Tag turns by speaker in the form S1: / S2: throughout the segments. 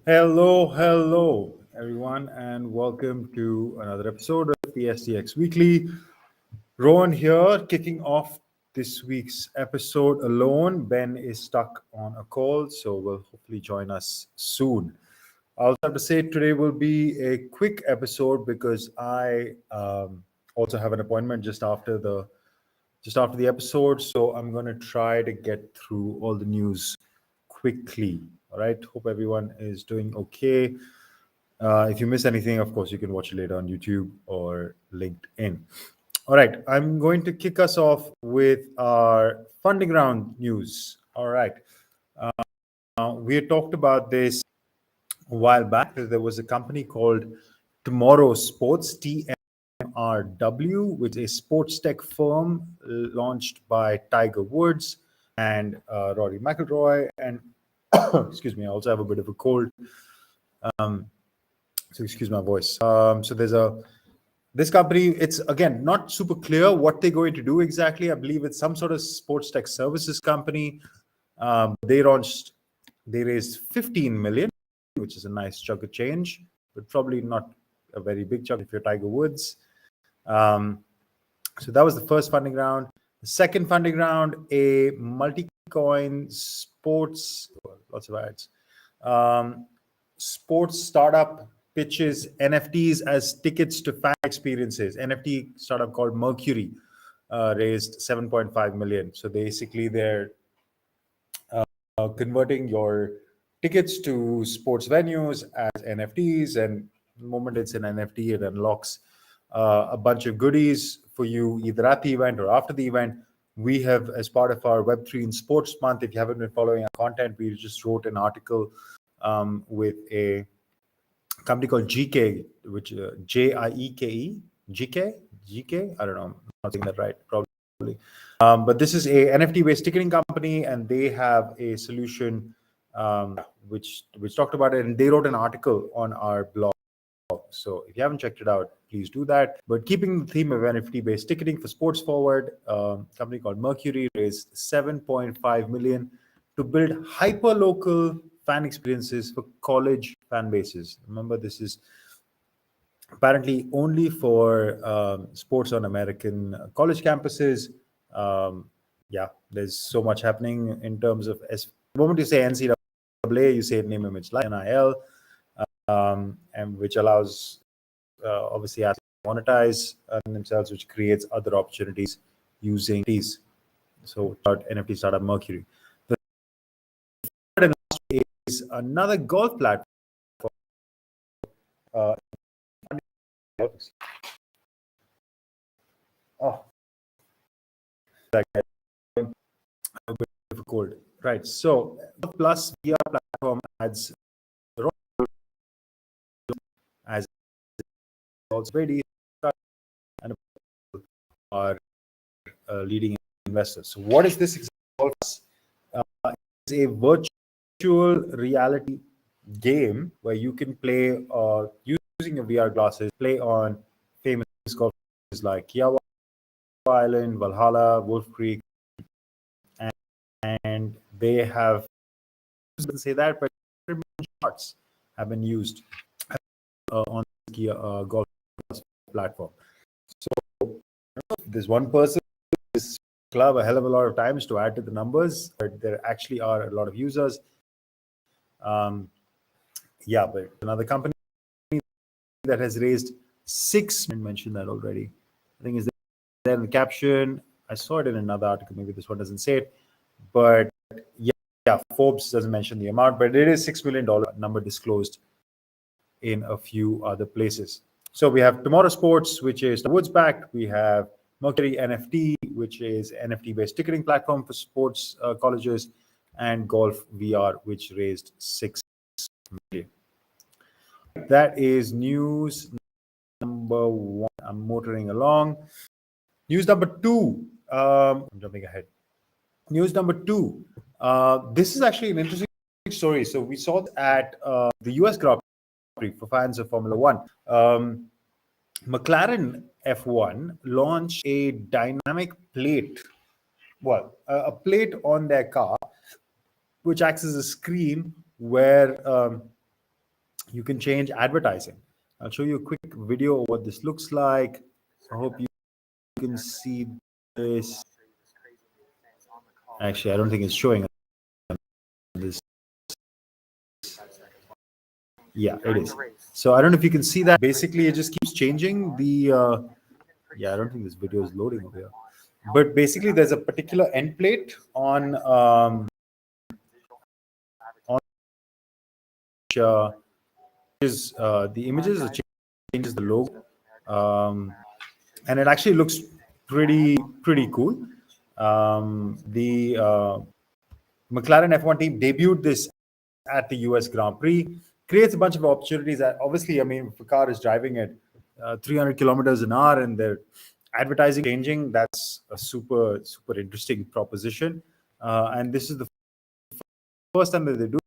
S1: Hello, everyone, and welcome to another episode of the STX Weekly. Rowan here, kicking off this week's episode alone. Ben is stuck on a call, so will hopefully join us soon. I also have to say today will be a quick episode because I also have an appointment just after the episode, so I'm going to try to get through all the news quickly. All right. Hope everyone is doing okay. If you miss anything, of course, you can watch it later on YouTube or LinkedIn. All right. I'm going to kick us off with our funding round news. All right. We had talked about this a while back. There was a company called Tomorrow Sports, TMRW, which is a sports tech firm launched by Tiger Woods and Rory McIlroy. And excuse me, I also have a bit of a cold. So excuse my voice. So there's this company. It's again not super clear what they're going to do exactly. I believe it's some sort of sports tech services company. They raised 15 million, which is a nice chunk of change, but probably not a very big chunk if you're Tiger Woods. So that was the first funding round. The second funding round, a multi-coin sports, lots of ads, sports startup pitches NFTs as tickets to fan experiences. NFT startup called Mercury raised 7.5 million. So basically, they're converting your tickets to sports venues as NFTs, and the moment it's an NFT, it unlocks a bunch of goodies for you either at the event or after the event. We have, as part of our Web3 in Sports Month, if you haven't been following our content, we just wrote an article with a company called GK, which JIEKE, GK. I don't know, I'm not saying that right, probably. But this is a NFT-based ticketing company, and they have a solution which talked about it, and they wrote an article on our blog. So if you haven't checked it out, please do that. But keeping the theme of NFT-based ticketing for sports forward, a company called Mercury raised 7.5 million to build hyper-local fan experiences for college fan bases. Remember, this is apparently only for sports on American college campuses. Yeah, there's so much happening in terms of the moment you say NCAA, you say name, image, like NIL, and which allows obviously athletes to monetize themselves, which creates other opportunities using these. So NFT startup Mercury. The third and last is another golf platform. Oh, a bit difficult. Right. So plus VR platform adds as also ready and are leading investors. So what is this example? It's a virtual reality game where you can play using your VR glasses, play on famous golf courses like Kiawah Island, Valhalla, Wolf Creek, and they have, I didn't say that, but shots have been used on the golf platform. So there's one person, this club a hell of a lot of times to add to the numbers, but there actually are a lot of users. Yeah, but another company that has raised I mentioned that already. I think is there in the caption. I saw it in another article. Maybe this one doesn't say it, but yeah, Forbes doesn't mention the amount, but it is $6 million number disclosed in a few other places. So we have Tomorrow Sports, which is the Woods backed. We have Mercury NFT, which is NFT-based ticketing platform for sports colleges, and Golf VR, which raised 6 million. That is news number one. I'm motoring along. News number two. I'm jumping ahead. News number two. This is actually an interesting story. So we saw at the US Grand Prix for fans of Formula One. McLaren F1 launched a dynamic plate, a plate on their car, which acts as a screen where You can change advertising. I'll show you a quick video of what this looks like. I hope you can see this. Actually, I don't think it's showing this. Yeah, it is. So I don't know if you can see that. Basically, it just keeps changing the. Yeah, I don't think this video is loading over here. But basically, there's a particular end plate on which is the images, it changes the logo, and it actually looks pretty cool. The McLaren F1 team debuted this at the US Grand Prix, creates a bunch of opportunities. That obviously, I mean, if a car is driving at 300 kilometers an hour and their advertising changing, that's a super interesting proposition. And this is the first time that they do.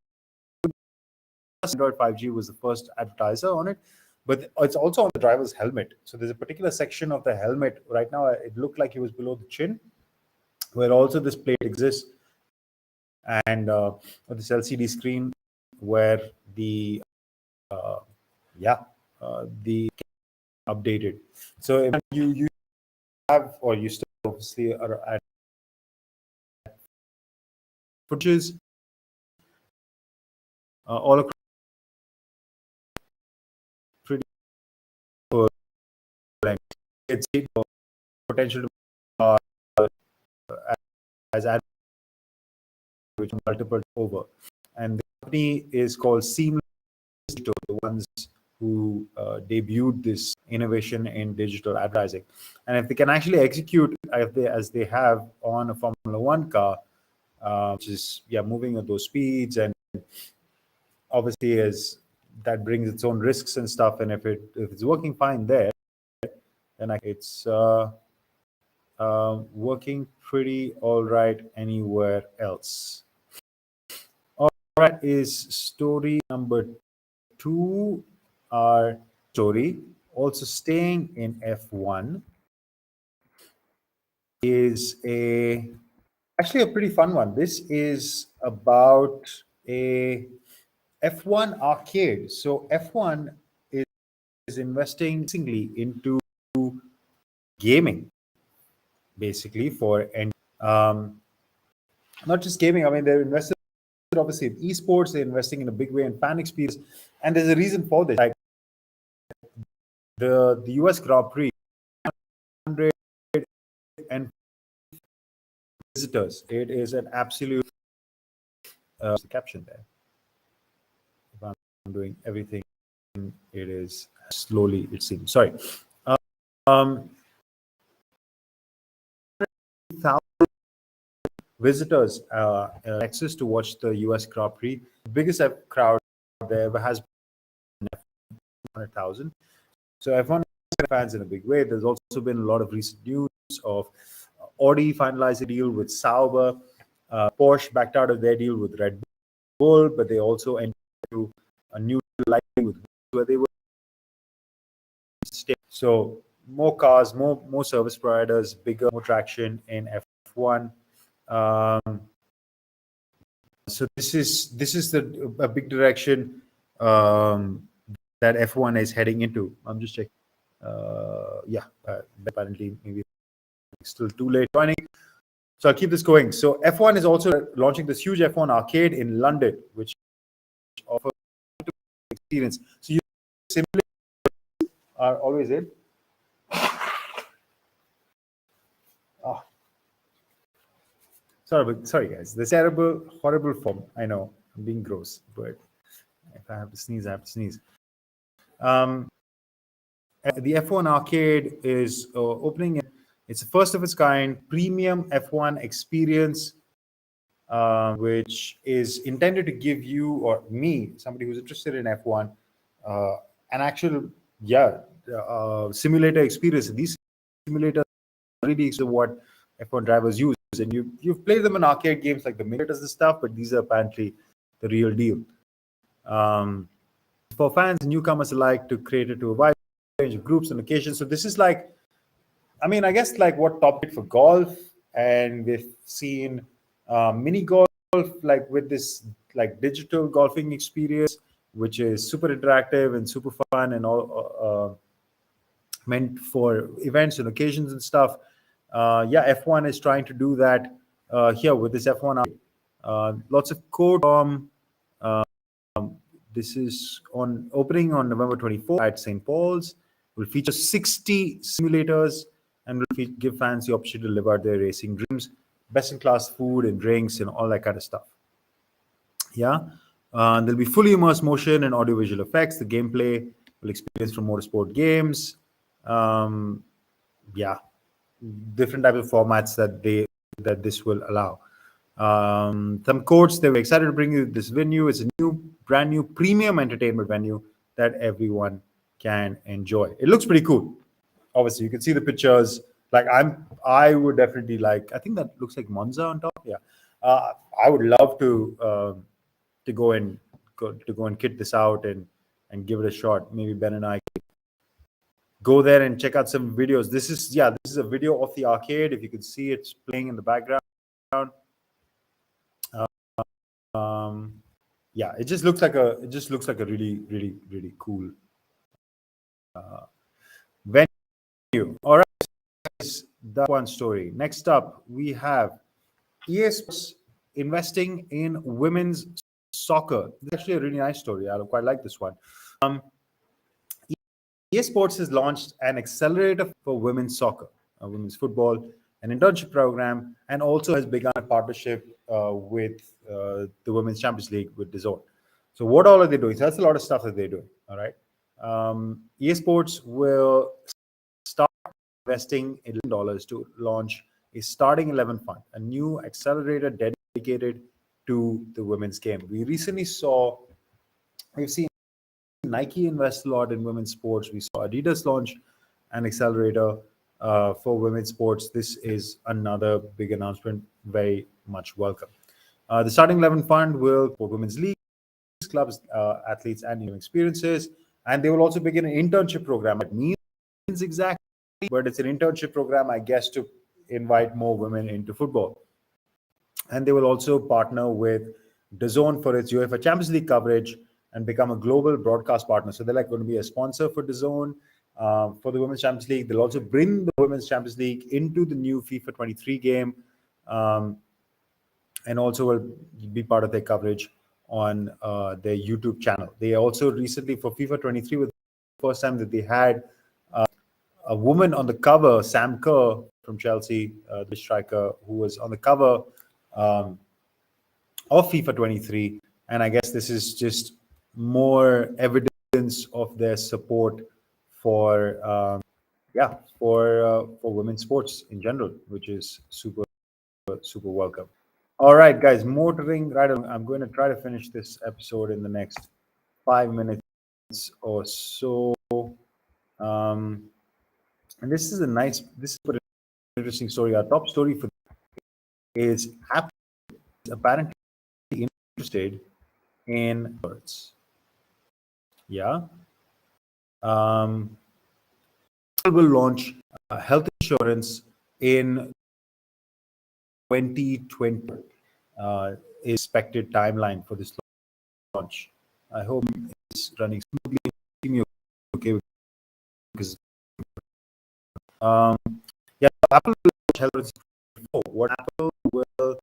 S1: Android 5G was the first advertiser on it, but it's also on the driver's helmet. So there's a particular section of the helmet right now. It looked like it was below the chin, where also this plate exists, and this LCD screen where the the updated. So if you have, or you still obviously are at footages all across, pretty it's potential to as ad which multiple over, and the company is called Seamless Digital, the ones who debuted this innovation in digital advertising. And if they can actually execute as they have on a Formula One car, which is moving at those speeds, and obviously as that brings its own risks and stuff, and if it's working fine there, then it's working pretty all right anywhere else. All right, is story number 2. Our story, also staying in F1, is actually a pretty fun one. This is about a F1 arcade. So F1 is investing increasingly into gaming, basically, for not just gaming. I mean, they're invested obviously in esports. They're investing in a big way in fan experience, and there's a reason for this. Like the US Grand Prix, 100 and visitors. It is an absolute the caption there. If I'm doing everything, it is slowly, it seems. Sorry. 1,000 visitors access to watch the US Grand Prix. The biggest crowd there ever has been 100,000. So F1 fans in a big way. There's also been a lot of recent news of Audi finalized a deal with Sauber. Porsche backed out of their deal with Red Bull, but they also entered into a new line with where they were. So more cars, more service providers, bigger, more traction in F1. So this is a big direction that F1 is heading into. I'm just checking. Apparently maybe it's still too late joining. So I'll keep this going. So F1 is also launching this huge F1 arcade in London, which offers experience. So you simulators are always in. Oh. Sorry guys. This terrible, horrible form. I know I'm being gross, but if I have to sneeze, I have to sneeze. The F1 arcade is opening. It's a first of its kind premium F1 experience, which is intended to give you or me, somebody who's interested in F1, an actual simulator experience. These simulators really is what F1 drivers use, and you've played them in arcade games like the Mirators and stuff, but these are apparently the real deal. For fans and newcomers alike, to create it to a wide range of groups and occasions. So this is like, I mean, I guess like what Top did for golf, and we've seen mini golf, like with this like digital golfing experience, which is super interactive and super fun and all meant for events and occasions and stuff. Yeah, F1 is trying to do that here with this F1. Lots of code from this is on opening on November 24th at St. Paul's. Will feature 60 simulators and will give fans the opportunity to live out their racing dreams, best in class food and drinks and all that kind of stuff. Yeah, there'll be fully immersed motion and audiovisual effects. The gameplay will experience from motorsport games. Yeah, different type of formats that this will allow. Some codes they were excited to bring you this venue. It's a brand new premium entertainment venue that everyone can enjoy. It looks pretty cool. Obviously, you can see the pictures. Like I would definitely like. I think that looks like Monza on top. Yeah, I would love to go and kit this out and give it a shot. Maybe Ben and I go there and check out some videos. This is a video of the arcade. If you can see, it's playing in the background. Yeah, it just looks like a really really really cool venue. All right, that one story. Next up, we have EA Sports investing in women's soccer. This is actually a really nice story. I quite like this one. EA Sports has launched an accelerator for women's soccer, women's football, an internship program, and also has begun a partnership with the Women's Champions League with DAZN. So what all are they doing? So that's a lot of stuff that they're doing. All right. EA Sports will start investing $1 million to launch a starting 11 fund, a new accelerator dedicated to the women's game. We've seen Nike invest a lot in women's sports. We saw Adidas launch an accelerator for women's sports. This is another big announcement. Very much welcome. The starting 11 fund will for women's leagues, clubs, athletes, and new experiences. And they will also begin an internship program. It means exactly, but it's an internship program, I guess, to invite more women into football. And they will also partner with DAZN for its UEFA Champions League coverage and become a global broadcast partner. So they're like going to be a sponsor for DAZN for the Women's Champions League. They'll also bring the Women's Champions League into the new FIFA 23 game, and also will be part of their coverage on their YouTube channel. They also recently, for FIFA 23, was the first time that they had a woman on the cover, Sam Kerr from Chelsea, the striker, who was on the cover of FIFA 23. And I guess this is just more evidence of their support for women's sports in general, which is super welcome. All right, guys, motoring right on. I'm going to try to finish this episode in the next 5 minutes or so. And this is an interesting story. Our top story for is Apple is apparently interested in birds. Yeah. Apple will launch health insurance in 2020. Expected timeline for this launch. I hope it's running smoothly. Okay, because Apple will launch health insurance. What Apple will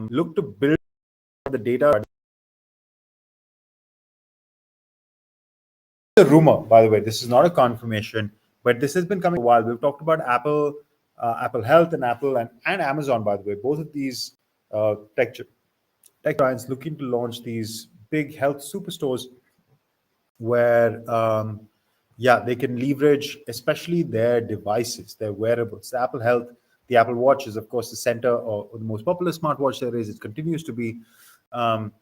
S1: look to build the data. A rumor, by the way. This is not a confirmation, but this has been coming a while. We've talked about Apple, Apple Health, and Apple and Amazon. By the way, both of these tech giants looking to launch these big health superstores where they can leverage especially their devices, their wearables. The Apple Health, the Apple Watch is of course the center or the most popular smartwatch there is. It continues to be. And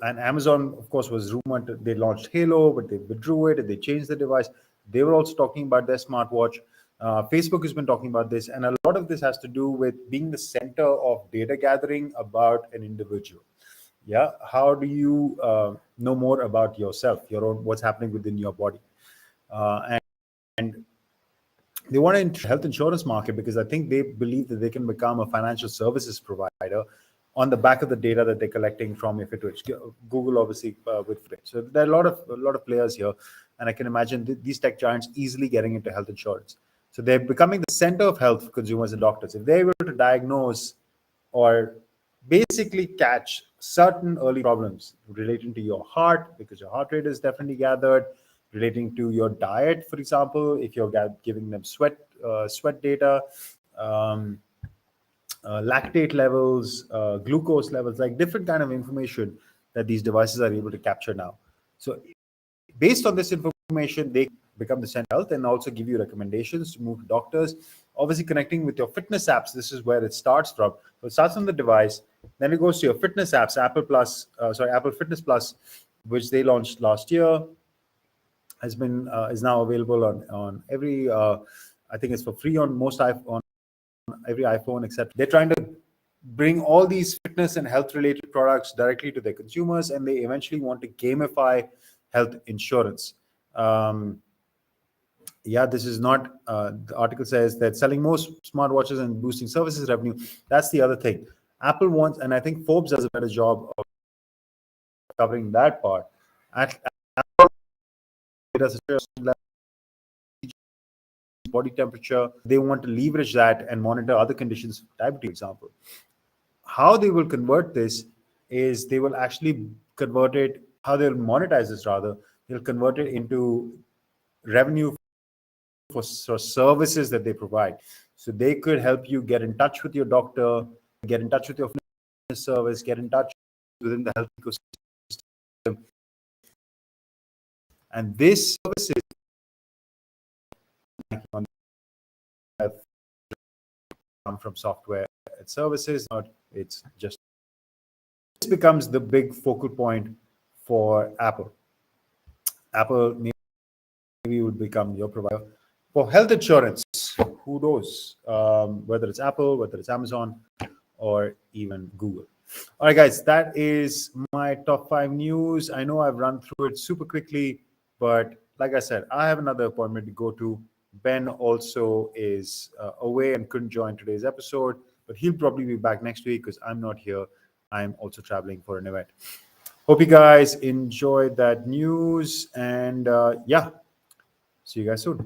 S1: Amazon, of course, was rumored they launched Halo, but they withdrew it and they changed the device. They were also talking about their smartwatch. Facebook has been talking about this, and a lot of this has to do with being the center of data gathering about an individual. Yeah, how do you know more about yourself, your own, what's happening within your body? And they want to enter the health insurance market because I think they believe that they can become a financial services provider on the back of the data that they're collecting from your Fitwitch. Google obviously with Fitwitch. So there are a lot of players here, and I can imagine these tech giants easily getting into health insurance. So they're becoming the center of health for consumers and doctors. If they're able to diagnose or basically catch certain early problems relating to your heart, because your heart rate is definitely gathered, relating to your diet, for example, if you're giving them sweat data, um, lactate levels, glucose levels, like different kind of information that these devices are able to capture now. So based on this information, they become the center of health and also give you recommendations to move to doctors. Obviously, connecting with your fitness apps, this is where it starts from. So it starts on the device, then it goes to your fitness apps, Apple Fitness Plus, which they launched last year, is now available on every. I think it's for free on most iPhone, every iPhone, except they're trying to bring all these fitness and health related products directly to their consumers, and they eventually want to gamify health insurance. Yeah, this is not, the article says that selling more smartwatches and boosting services revenue. That's the other thing. Apple wants, and I think Forbes does a better job of covering that part. Apple does a body temperature. They want to leverage that and monitor other conditions, diabetes, for example. How they will convert this is they will actually convert it, how they'll monetize this rather, they'll convert it into revenue for services that they provide. So they could help you get in touch with your doctor, get in touch with your fitness service, get in touch within the health ecosystem. And this services come from software and services, not it's just, this becomes the big focal point for Apple. Apple maybe would become your provider for health insurance. Who knows? Whether it's Apple, whether it's Amazon, or even Google. All right, guys, that is my top 5 news. I know I've run through it super quickly, but like I said, I have another appointment to go to. Ben also is away and couldn't join today's episode, but he'll probably be back next week because I'm not here. I'm also traveling for an event. Hope you guys enjoyed that news, and yeah, see you guys soon.